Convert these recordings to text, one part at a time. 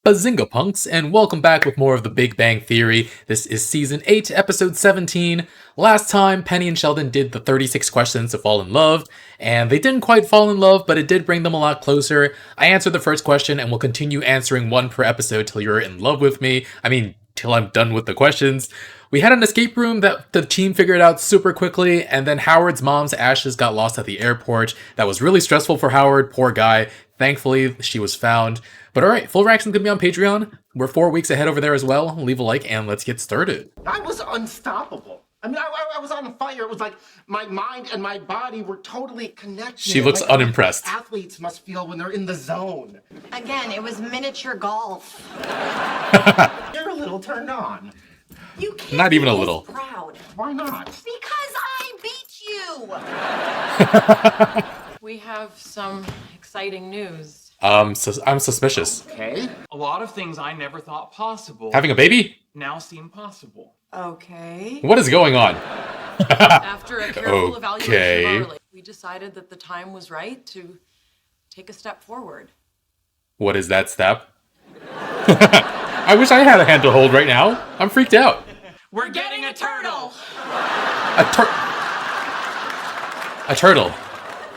Bazinga punks, and welcome back with more of the Big Bang Theory. This is Season 8, Episode 17. Last time, Penny and Sheldon did the 36 questions to fall in love, and they didn't quite fall in love, but it did bring them a lot closer. I answered the first question, and we'll continue answering one per episode till you're in love with me. Till I'm done with the questions. We had an escape room that the team figured out super quickly, and then Howard's mom's ashes got lost at the airport. That was really stressful for Howard, poor guy. Thankfully, she was found. But alright, full reaction's gonna be on Patreon. We're 4 weeks ahead over there as well. Leave a like and let's get started. I was unstoppable. I was on fire. It was like my mind and my body were totally connected. She looks like unimpressed. Athletes must feel when they're in the zone. Again, it was miniature golf. You're a little turned on. You can't Not even be a little. proud. Why not? Because I beat you. We have some exciting news. I'm suspicious. Okay. A lot of things I never thought possible Having a baby? now seem possible. Okay. What is going on? After a careful evaluation Okay. of our relationship, we decided that the time was right to take a step forward. What is that step? I wish I had a hand to hold right now. I'm freaked out. We're getting a turtle! A turtle.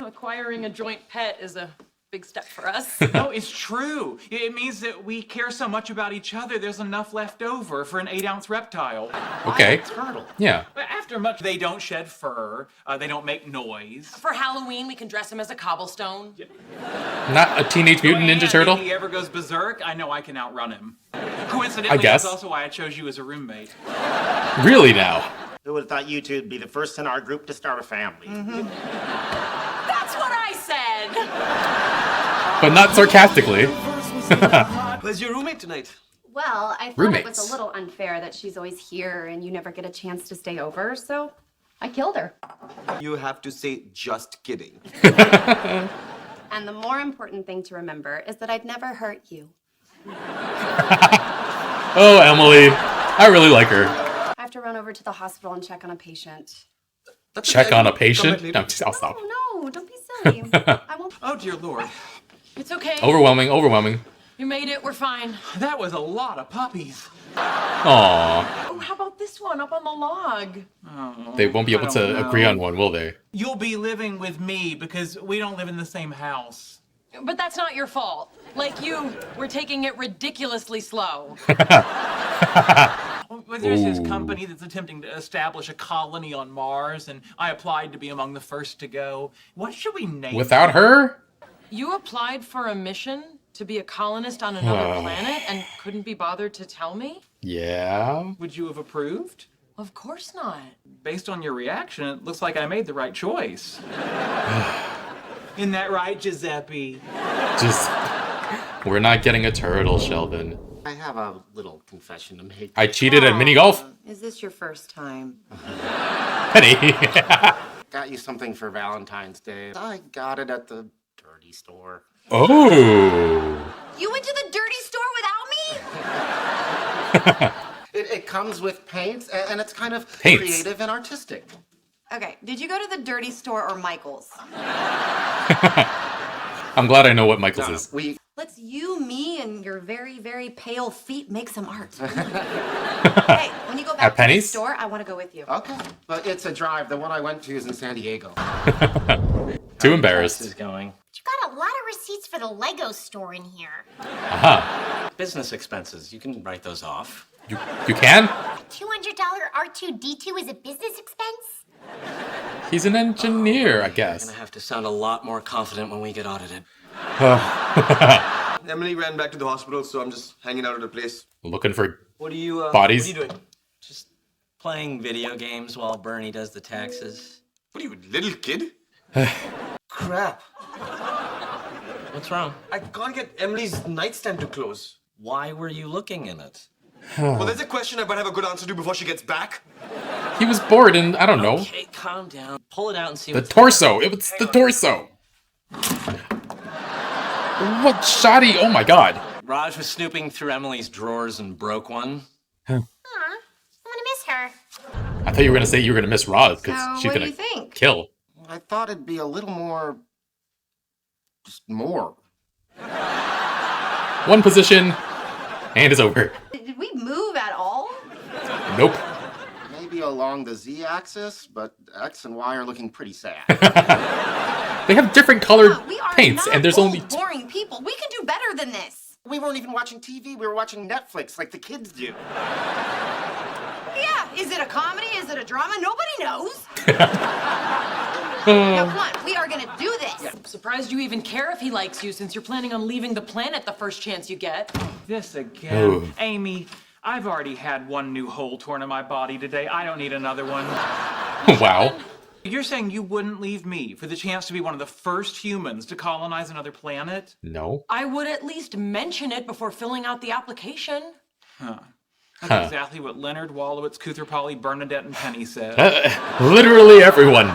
Acquiring a joint pet is a big step for us. No, it's true. It means that we care so much about each other, there's enough left over for an 8-ounce reptile. Okay. Turtle. Yeah. But after much, they don't shed fur, they don't make noise. For Halloween, we can dress him as a cobblestone. Not a Teenage Mutant And Ninja Turtle? if he ever goes berserk, I know I can outrun him. Coincidentally, I guess. that's also why I chose you as a roommate. Really now? Who would have thought you two would be the first in our group to start a family? That's what I said! But not sarcastically. Where's your roommate tonight? Well, I thought it Roommates. was a little unfair that she's always here and you never get a chance to stay over, so I killed her. You have to say just kidding. And the more important thing to remember is that I'd never hurt you. Oh, Emily. I really like her. I have to run over to the hospital and check on a patient. That's Check okay. on a Come patient? back later. No, I'll stop. Oh, no, don't be silly. I won't. Oh, dear Lord. It's okay. Overwhelming. You made it, we're fine. That was a lot of puppies. Aww. Oh, how about this one up on the log? Oh, They won't be able I to don't agree know. on one, will they? You'll be living with me because we don't live in the same house. But that's not your fault. Like you, we're taking it ridiculously slow. Well, there's this Ooh. company that's attempting to establish a colony on Mars, and I applied to be among the first to go. What should we name Without it? her? You applied for a mission to be a colonist on another planet and couldn't be bothered to tell me? Yeah. Would you have approved? Of course not. Based on your reaction, it looks like I made the right choice. Isn't that right, Giuseppe? Just... We're not getting a turtle, Sheldon. I have a little confession to make. I cheated at mini golf. Is this your first time? Penny. Got you something for Valentine's Day. I got it at the dirty store. Oh. You went to the dirty store without me? It comes with paints, and it's kind of Paints. creative and artistic. Okay, did you go to the dirty store or Michael's? I'm glad I know what Michael's is. Let's you, me, and your very, very pale feet make some art. Hey, when you go back At to the Penny's? store, I want to go with you. Okay. But it's a drive. The one I went to is in San Diego. Too embarrassed. This is going. You got a lot of receipts for the Lego store in here. Aha. Business expenses. You can write those off. You can? $200 R2-D2 is a business expense? He's an engineer, I I'm guess. gonna have to sound a lot more confident when we get audited. Emily ran back to the hospital, so I'm just hanging out at her place. Looking for What are you, bodies. What are you doing? Just playing video games while Bernie does the taxes. What are you, little kid? Crap. What's wrong? I can't get Emily's nightstand to close. Why were you looking in it? Well, there's a question I might have a good answer to before she gets back. He was bored and I don't know. Okay, calm down. Pull it out and see The what's torso. It was the torso. What shoddy? Oh my god. Raj was snooping through Emily's drawers and broke one. I'm gonna miss her. I thought you were gonna say you were gonna miss Roz because So, she's what do gonna you think? kill. I thought it'd be a little more. Just more. One position, And it's over. Did we move at all? Nope. Maybe along the Z-axis, but X and Y are looking pretty sad. They have different colored We are paints, not and there's only old, boring people. We can do better than this. We weren't even watching TV. We were watching Netflix like the kids do. Yeah, is it a comedy? Is it a drama? Nobody knows. Now, come on, we are gonna do this. I'm surprised you even care if he likes you since you're planning on leaving the planet the first chance you get. This again. Oh. Amy, I've already had one new hole torn in my body today. I don't need another one. Wow. You're saying you wouldn't leave me for the chance to be one of the first humans to colonize another planet? No. I would at least mention it before filling out the application. That's exactly what Leonard, Wallowitz, Kutherpolly, Bernadette, and Penny said. Literally everyone.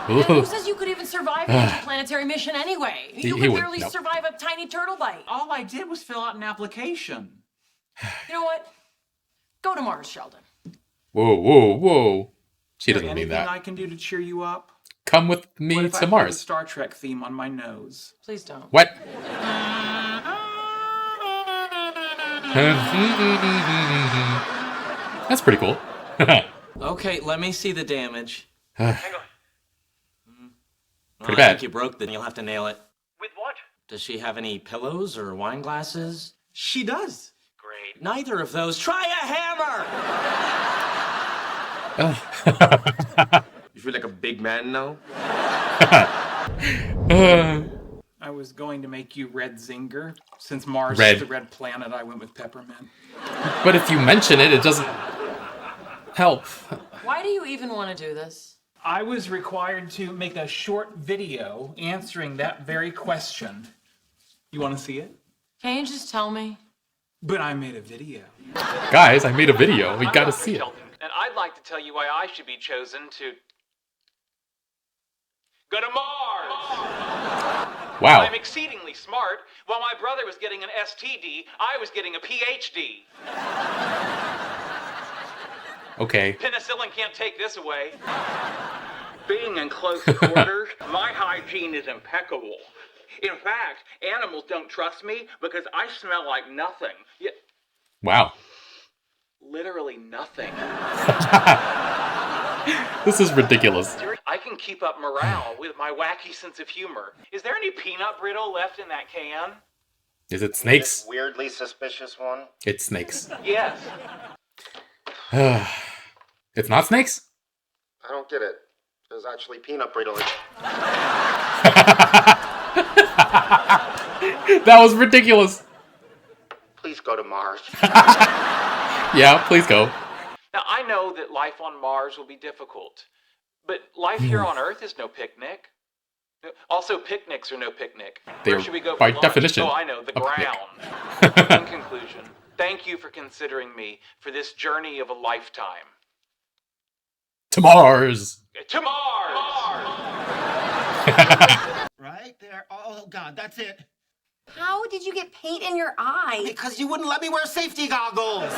And who says you could even survive an interplanetary mission anyway? You He could would, barely no. survive a tiny turtle bite. All I did was fill out an application. You know what? Go to Mars, Sheldon. Whoa, whoa, whoa. She Is there doesn't mean anything that. I can do to cheer you up? Come with What me if I to put Mars. the Star Trek theme on my nose? Please don't. What? That's pretty cool. Okay, let me see the damage. Pretty I bad. think you broke, then you'll have to nail it. With what? Does she have any pillows or wine glasses? She does. Great. Neither of those. Try a hammer! You feel like a big man now? I was going to make you Red Zinger. Since Mars Red. is the red planet, I went with Peppermint. But if you mention it, it doesn't help. Why do you even want to do this? I was required to make a short video answering that very question. You want to see it? Can't you just tell me? But I made a video. Guys, I made a video. We gotta see it. And I'd like to tell you why I should be chosen to go to Mars. Wow. I'm exceedingly smart. While my brother was getting an STD, I was getting a PhD. Okay. Penicillin can't take this away. Being in close quarters, my hygiene is impeccable. In fact, animals don't trust me because I smell like nothing. Yeah, Wow. literally nothing. This is ridiculous. I can keep up morale with my wacky sense of humor. Is there any peanut brittle left in that can? Is it snakes? Weirdly suspicious one. It's snakes. Yes. It's not snakes? I don't get it. There's actually peanut brittle. That was ridiculous. Please go to Mars. Yeah, please go. Now, I know that life on Mars will be difficult, but life here on Earth is no picnic. Also, picnics are no picnic. They're, Where should we go for by lunch? definition, Oh, I know, the a picnic. ground. In conclusion, thank you for considering me for this journey of a lifetime. To Mars. To Mars! Right there. Oh, God, that's it. How did you get paint in your eye? Because you wouldn't let me wear safety goggles.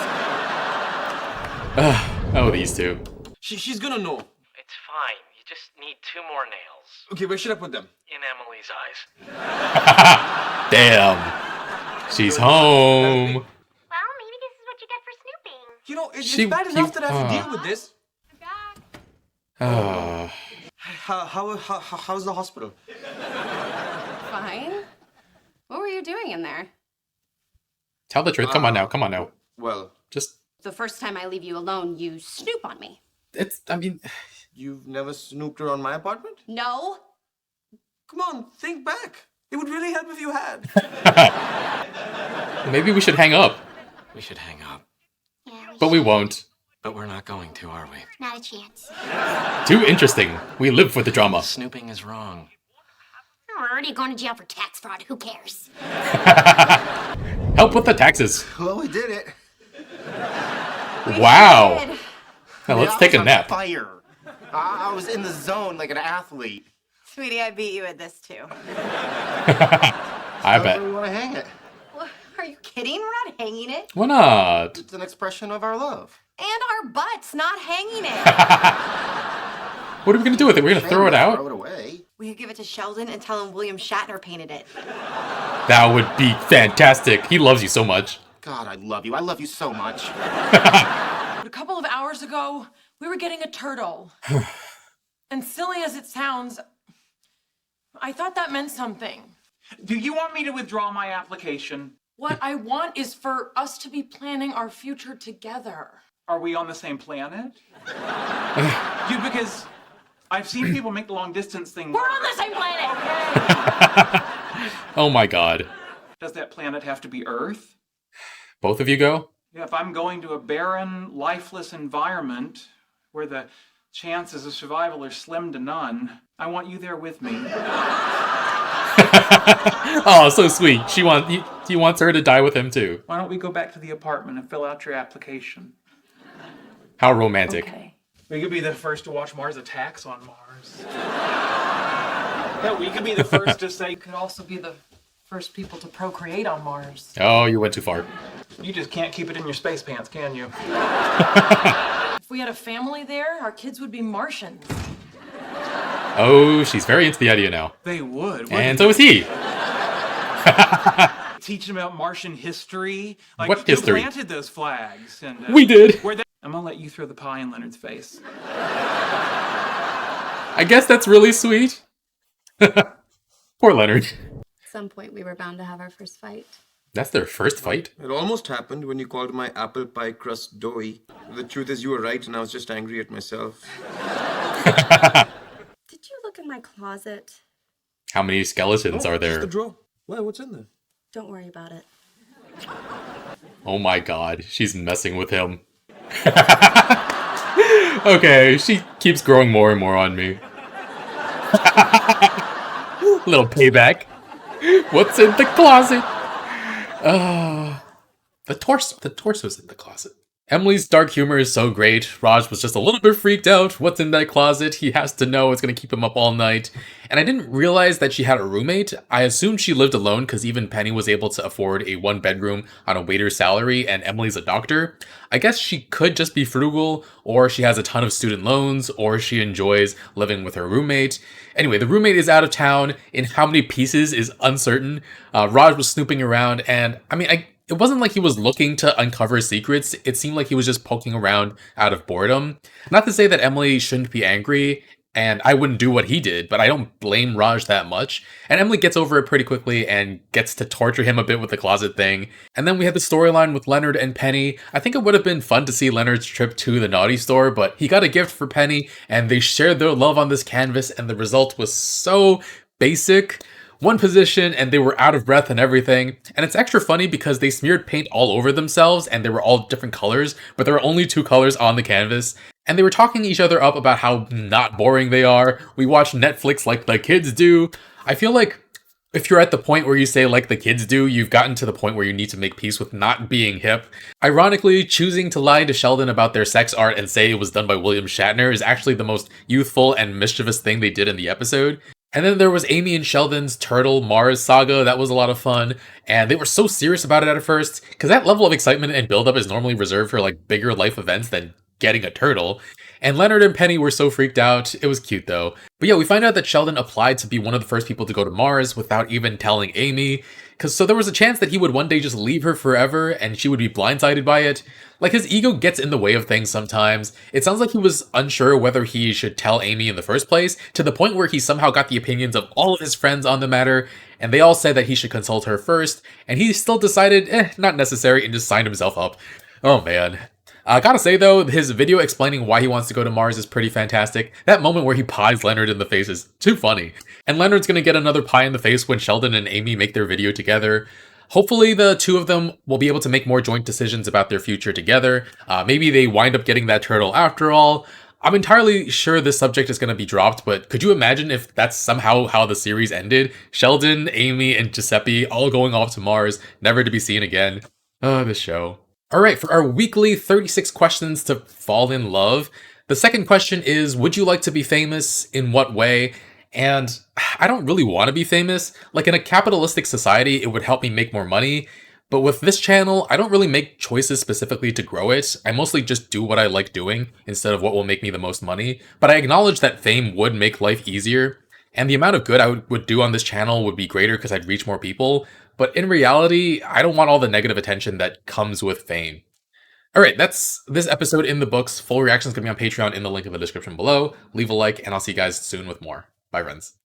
Oh, these two. She's gonna know. It's fine. You just need 2 more nails. Okay, where should I put them? In Emily's eyes. Damn. She's home. Well, maybe this is what you get for snooping. You know, it's She- bad enough he- that I have to deal with this. Uh, How's the hospital? Fine. What were you doing in there? tell the truth. Come on now. Come on now. Well, Just, The first time I leave you alone, you snoop on me. I mean, you've never snooped around my apartment? No? Come on, think back. It would really help if you had. maybe we should hang up. We should hang up. Yeah, But we won't. But we're not going to, are we? not a chance. Too interesting. We live for the drama. Snooping is wrong. We're already going to jail for tax fraud. Who cares? Help with the taxes. Well, we did it. Wow. Good. Now let's I take was a on nap. Fire. I was in the zone like an athlete. Sweetie, I beat you at this too. I bet. We want to hang it. What, are you kidding? We're not hanging it. Why not? It's an expression of our love. And our butts, not hanging it. What are we gonna do with it? We're gonna throw it Throw out? it away. We could give it to Sheldon and tell him William Shatner painted it. That would be fantastic. He loves you so much. God, I love you. I love you so much. But a couple of hours ago, we were getting a turtle. And silly as it sounds, I thought that meant something. Do you want me to withdraw my application? What I want is for us to be planning our future together. Are we on the same planet? Dude, because I've seen people make the long distance thing We're work. on the same planet! Oh my god. Does that planet have to be Earth? Both of you go? Yeah, if I'm going to a barren, lifeless environment where the chances of survival are slim to none, I want you there with me. Oh, so sweet. He wants her to die with him too. Why don't we go back to the apartment and fill out your application? How romantic. Okay. We could be the first to watch Mars attacks on Mars. Yeah, we could be the first to say, We could also be the first people to procreate on Mars. Oh, you went too far. you just can't keep it in your space pants, can you? If we had a family there, our kids would be Martians. Oh, she's very into the idea now. They would. And so is he. Teaching about Martian history. Like, What history? Who planted those flags? And We did. I'm gonna let you throw the pie in Leonard's face. I guess that's really sweet. Poor Leonard. At some point, we were bound to have our first fight. That's their first fight? It almost happened when you called my apple pie crust doughy. The truth is you were right and I was just angry at myself. Did you look in my closet? How many skeletons are Just the there? drawer. Why? What's in there? Don't worry about it. Oh my god, she's messing with him. Okay, she keeps growing more and more on me. Little payback. What's in the closet? The torso's in the closet. Emily's dark humor is so great. Raj was just a little bit freaked out. What's in that closet? He has to know. It's going to keep him up all night. And I didn't realize that she had a roommate. I assumed she lived alone because even Penny was able to afford a 1-bedroom on a waiter's salary and Emily's a doctor. I guess she could just be frugal, or she has a ton of student loans, or she enjoys living with her roommate. Anyway, the roommate is out of town. In how many pieces is uncertain. Raj was snooping around, and it wasn't like he was looking to uncover secrets. It seemed like he was just poking around out of boredom. Not to say that Emily shouldn't be angry, and I wouldn't do what he did, but I don't blame Raj that much. And Emily gets over it pretty quickly and gets to torture him a bit with the closet thing. And then we had the storyline with Leonard and Penny. I think it would have been fun to see Leonard's trip to the naughty store, but he got a gift for Penny, and they shared their love on this canvas, and the result was so basic. One position and they were out of breath and everything. And it's extra funny because they smeared paint all over themselves and they were all different colors, but there were only 2 colors on the canvas. And they were talking each other up about how not boring they are. We watch Netflix like the kids do. I feel like if you're at the point where you say like the kids do, you've gotten to the point where you need to make peace with not being hip. Ironically, choosing to lie to Sheldon about their sex art and say it was done by William Shatner is actually the most youthful and mischievous thing they did in the episode. And then there was Amy and Sheldon's Turtle Mars saga. That was a lot of fun. And they were so serious about it at first, because that level of excitement and buildup is normally reserved for like bigger life events than getting a turtle. And Leonard and Penny were so freaked out. It was cute though. But yeah, we find out that Sheldon applied to be one of the first people to go to Mars without even telling Amy. So there was a chance that he would one day just leave her forever and she would be blindsided by it. Like, his ego gets in the way of things sometimes. It sounds like he was unsure whether he should tell Amy in the first place, to the point where he somehow got the opinions of all of his friends on the matter, and they all said that he should consult her first, and he still decided, not necessary, and just signed himself up. Oh man. I gotta say though, his video explaining why he wants to go to Mars is pretty fantastic. That moment where he pies Leonard in the face is too funny. And Leonard's gonna get another pie in the face when Sheldon and Amy make their video together. Hopefully the two of them will be able to make more joint decisions about their future together. Maybe they wind up getting that turtle after all. I'm entirely sure this subject is going to be dropped, but could you imagine if that's somehow how the series ended? Sheldon, Amy, and Giuseppe all going off to Mars, never to be seen again. This show. Alright, for our weekly 36 questions to fall in love, the second question is, would you like to be famous? In what way? And I don't really want to be famous. Like, in a capitalistic society, it would help me make more money. But with this channel, I don't really make choices specifically to grow it. I mostly just do what I like doing instead of what will make me the most money. But I acknowledge that fame would make life easier. and the amount of good I would do on this channel would be greater because I'd reach more people. But in reality, I don't want all the negative attention that comes with fame. All right, that's this episode in the books. Full reaction is going to be on Patreon in the link in the description below. Leave a like, and I'll see you guys soon with more. Bye, friends.